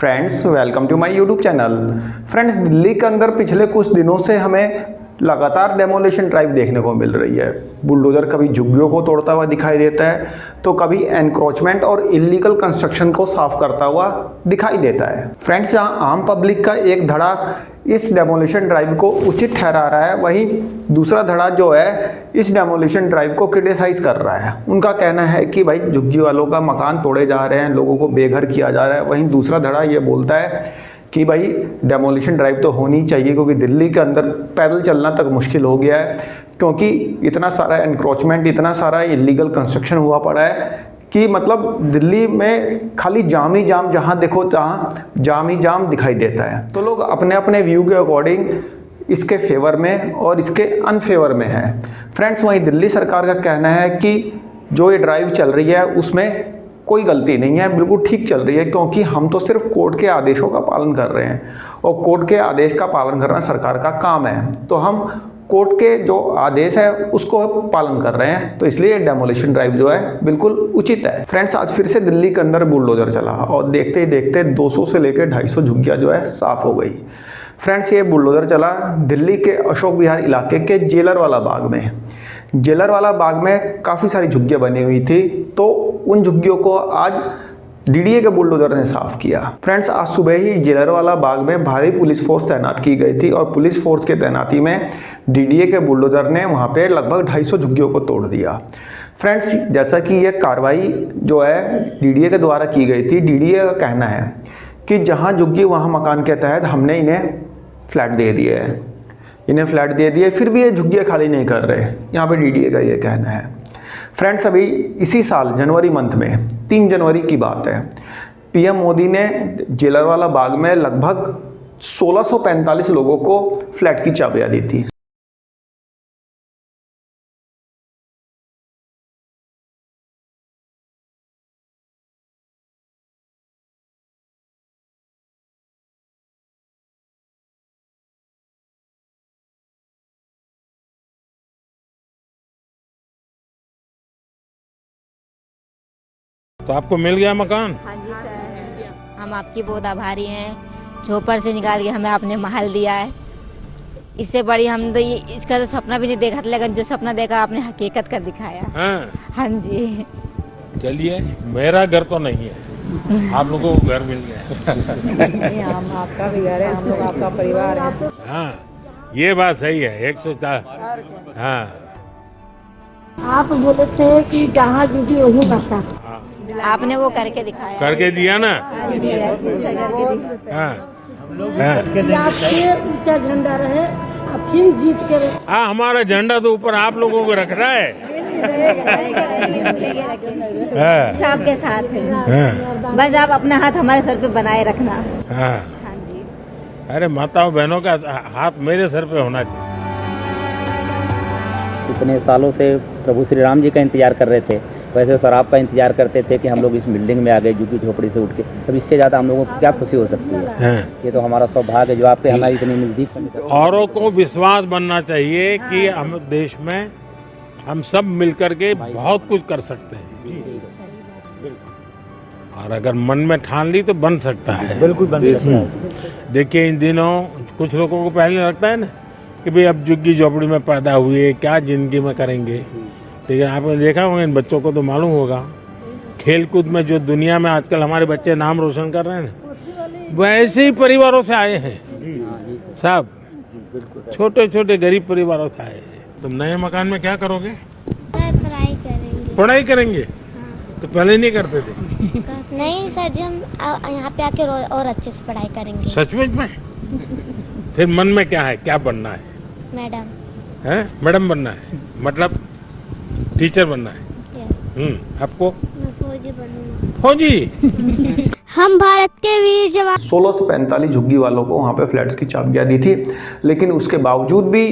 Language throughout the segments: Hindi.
Friends welcome to my YouTube channel. Friends Delhi के अंदर पिछले कुछ दिनों से हमें लगातार डेमोलिशन ड्राइव देखने को मिल रही है। बुलडोजर कभी झुग्गियों को तोड़ता हुआ दिखाई देता है तो कभी एनक्रोचमेंट और इलीगल कंस्ट्रक्शन को साफ करता हुआ दिखाई देता है। फ्रेंड्स जहां आम पब्लिक का एक धड़ा इस डेमोलिशन ड्राइव को उचित ठहरा रहा है, वहीं दूसरा धड़ा जो है इस डेमोलिशन ड्राइव को क्रिटिसाइज कर रहा है। उनका कहना है कि भाई झुग्गी वालों का मकान तोड़े जा रहे हैं, लोगों को बेघर किया जा रहा है। वहीं दूसरा धड़ा ये बोलता है कि भाई डेमोलिशन ड्राइव तो होनी चाहिए क्योंकि दिल्ली के अंदर पैदल चलना तक मुश्किल हो गया है, क्योंकि इतना सारा एनक्रोचमेंट, इतना सारा इलीगल कंस्ट्रक्शन हुआ पड़ा है कि मतलब दिल्ली में खाली जाम ही जाम, जहाँ देखो तहाँ जाम ही जाम दिखाई देता है। तो लोग अपने अपने व्यू के अकॉर्डिंग इसके फेवर में और इसके अनफेवर में है। फ्रेंड्स वहीं दिल्ली सरकार का कहना है कि जो ये ड्राइव चल रही है उसमें कोई गलती नहीं है, बिल्कुल ठीक चल रही है, क्योंकि हम तो सिर्फ कोर्ट के आदेशों का पालन कर रहे हैं और कोर्ट के आदेश का पालन करना सरकार का काम है। तो हम कोर्ट के जो आदेश है उसको पालन कर रहे हैं, तो इसलिए डेमोलिशन ड्राइव जो है बिल्कुल उचित है। फ्रेंड्स आज फिर से दिल्ली के अंदर बुलडोजर चला और देखते ही देखते 200 से लेकर 250 झुग्गियाँ जो है साफ हो गई। फ्रेंड्स ये बुलडोजर चला दिल्ली के अशोक विहार इलाके के जेलरवाला बाग में। जेलरवाला बाग में काफ़ी सारी झुग्गियाँ बनी हुई थी, तो उन झुग्गियों को आज डीडीए के बुलडोजर ने साफ किया। फ्रेंड्स आज सुबह ही जेलरवाला बाग में भारी पुलिस फोर्स तैनात की गई थी और पुलिस फोर्स के तैनाती में डीडीए के बुलडोजर ने वहां पे लगभग 250 झुग्गियों को तोड़ दिया। फ्रेंड्स जैसा कि यह कार्रवाई जो है डीडीए के द्वारा की गई थी, डीडीए का कहना है कि जहाँ झुग्गी वहाँ मकान के तहत हमने इन्हें फ्लैट दे दिए है, इन्हें फ्लैट दे दिए, फिर भी ये झुग्गियाँ खाली नहीं कर रहे। यहाँ पे डीडीए का ये कहना है। फ्रेंड्स अभी इसी साल जनवरी मंथ में 3 जनवरी की बात है, पीएम मोदी ने जेलरवाला बाग में लगभग 1645 लोगों को फ्लैट की चाबियां दी थी। तो आपको मिल गया मकान? हाँ जी सर, हम आपकी बहुत आभारी हैं। झोपड़ से निकाल के हमें आपने महल दिया है। इससे बड़ी हम तो ये इसका तो सपना भी नहीं देखा था, लेकिन जो सपना देखा आपने हकीकत कर दिखाया। हाँ जी। चलिए मेरा घर तो नहीं है, आप लोगों को घर मिल गया। नहीं, हम आपका भी घर है, हम लोग आपका परिवार है। हाँ ये बात सही है, 104। हाँ आप बोले थे कि जहाँ जुटी वहीं बसा, आपने वो करके दिखाया, करके दिया ना। हाँ आपके ऊंचा झंडा रहे, अब फिर जीत के रहे। हाँ हमारा झंडा तो ऊपर आप लोगों को रख रहा है। हाँ, सबके साथ है। हाँ, बस आप अपना हाथ हमारे सर पे बनाए रखना। हाँ। हाँ जी। अरे माताओं बहनों का हाथ मेरे सर पे होना चाहिए। इतने सालों से प्रभु श्री राम जी का इंतजार कर रहे थे, वैसे सर आपका इंतजार करते थे कि हम लोग इस बिल्डिंग में आ गए झुग्गी झोपड़ी से उठ के। अब इससे ज़्यादा हम लोगों को क्या खुशी हो सकती है। हाँ। ये तो हमारा सौभाग्य है जो आपके हमारी इतनी नज़दीक। और को विश्वास बनना चाहिए कि हम देश में हम सब मिलकर के बहुत कुछ कर सकते हैं, और अगर मन में ठान ली तो बन सकता है। बिल्कुल बन सकता है। देखिए इन दिनों कुछ लोगों को पहले लगता है ना कि भाई अब झुग्गी झोपड़ी में पैदा हुए क्या जिंदगी में करेंगे, लेकिन आपने देखा होगा, इन बच्चों को तो मालूम होगा खेल कूद में जो दुनिया में आजकल हमारे बच्चे नाम रोशन कर रहे हैं ना, वैसे ही परिवारों से आए हैं सब, छोटे छोटे गरीब परिवारों से आए हैं। तुम नए मकान में क्या करोगे? पढ़ाई करेंगे। पढ़ाई करेंगे? तो पहले नहीं करते थे? नहीं सर जी, हम यहाँ पे आके और अच्छे से पढ़ाई करेंगे। सचमुच में? फिर मन में क्या है, क्या बनना है? मैडम। हैं? मैडम बनना है, मतलब टीचर बनना है। आपको? मैं फौजी बनूंगा। फौजी? हम भारत के वीर जवान। 16 से 45 झुग्गी वालों को वहाँ पे फ्लैट्स की चाबियाँ दी थी, लेकिन उसके बावजूद भी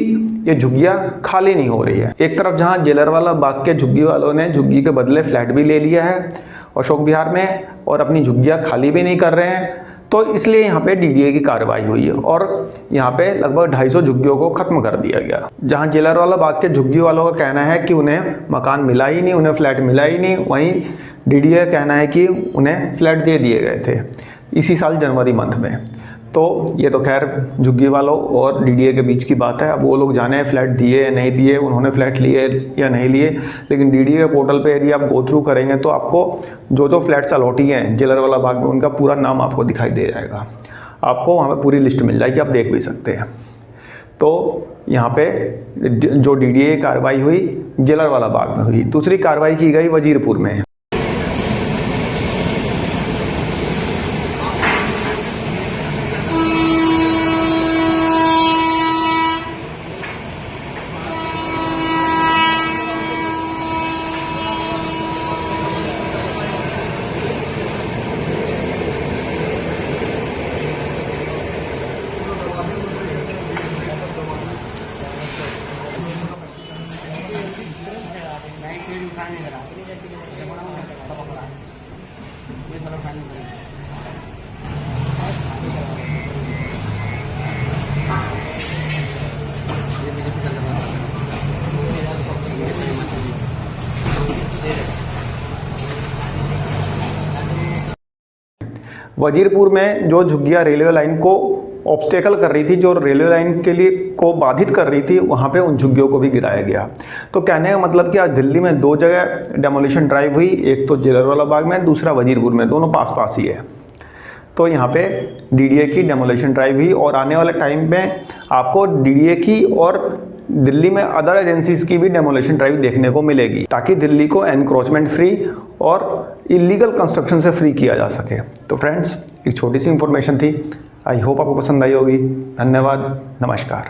ये झुग्गियाँ खाली नहीं हो रही है। एक तरफ जहाँ जेलरवाला बाग के झुग्गी वालों ने झुग्गी के बदले फ्लैट भी ले लिया है अशोक विहार में और अपनी झुग्गियाँ खाली भी नहीं कर रहे हैं, तो इसलिए यहाँ पे डीडीए की कार्रवाई हुई है और यहाँ पे लगभग 250 झुग्गियों को खत्म कर दिया गया। जहाँ जेलरवाला बाग के झुग्गी वालों का कहना है कि उन्हें मकान मिला ही नहीं, उन्हें फ्लैट मिला ही नहीं, वहीं डीडीए का कहना है कि उन्हें फ्लैट दे दिए गए थे। इसी साल जनवरी मंथ में। तो ये तो खैर झुग्गी वालों और डीडीए के बीच की बात है। अब वो लोग जाने फ्लैट दिए या नहीं दिए, उन्होंने फ्लैट लिए या नहीं लिए, लेकिन डीडीए के पोर्टल पे यदि आप गो थ्रू करेंगे तो आपको जो जो फ्लैट्स अलॉटी हैं जेलरवाला बाग में उनका पूरा नाम आपको दिखाई दे जाएगा। आपको वहाँ पे पूरी लिस्ट मिल जाएगी, आप देख भी सकते हैं। तो यहाँ पे जो डीडीए कार्रवाई हुई जेलरवाला बाग में हुई। दूसरी कार्रवाई की गई वजीरपुर में। वजीरपुर में जो झुग्गियाँ रेलवे लाइन को ऑब्स्टेकल कर रही थी, जो रेलवे लाइन के लिए को बाधित कर रही थी, वहाँ पे उन झुग्गियों को भी गिराया गया। तो कहने का मतलब कि आज दिल्ली में 2 जगह डेमोलिशन ड्राइव हुई, एक तो जेलरवाला बाग में, दूसरा वजीरपुर में, दोनों पास पास ही है। तो यहाँ पे डीडीए की डेमोलिशन ड्राइव हुई और आने वाले टाइम में आपको डीडीए की और दिल्ली में अदर एजेंसीज की भी डेमोलिशन ड्राइव देखने को मिलेगी, ताकि दिल्ली को एनक्रोचमेंट फ्री और इलीगल कंस्ट्रक्शन से फ्री किया जा सके। तो फ्रेंड्स, एक छोटी सी इंफॉर्मेशन थी, आई होप आपको पसंद आई होगी। धन्यवाद, नमस्कार।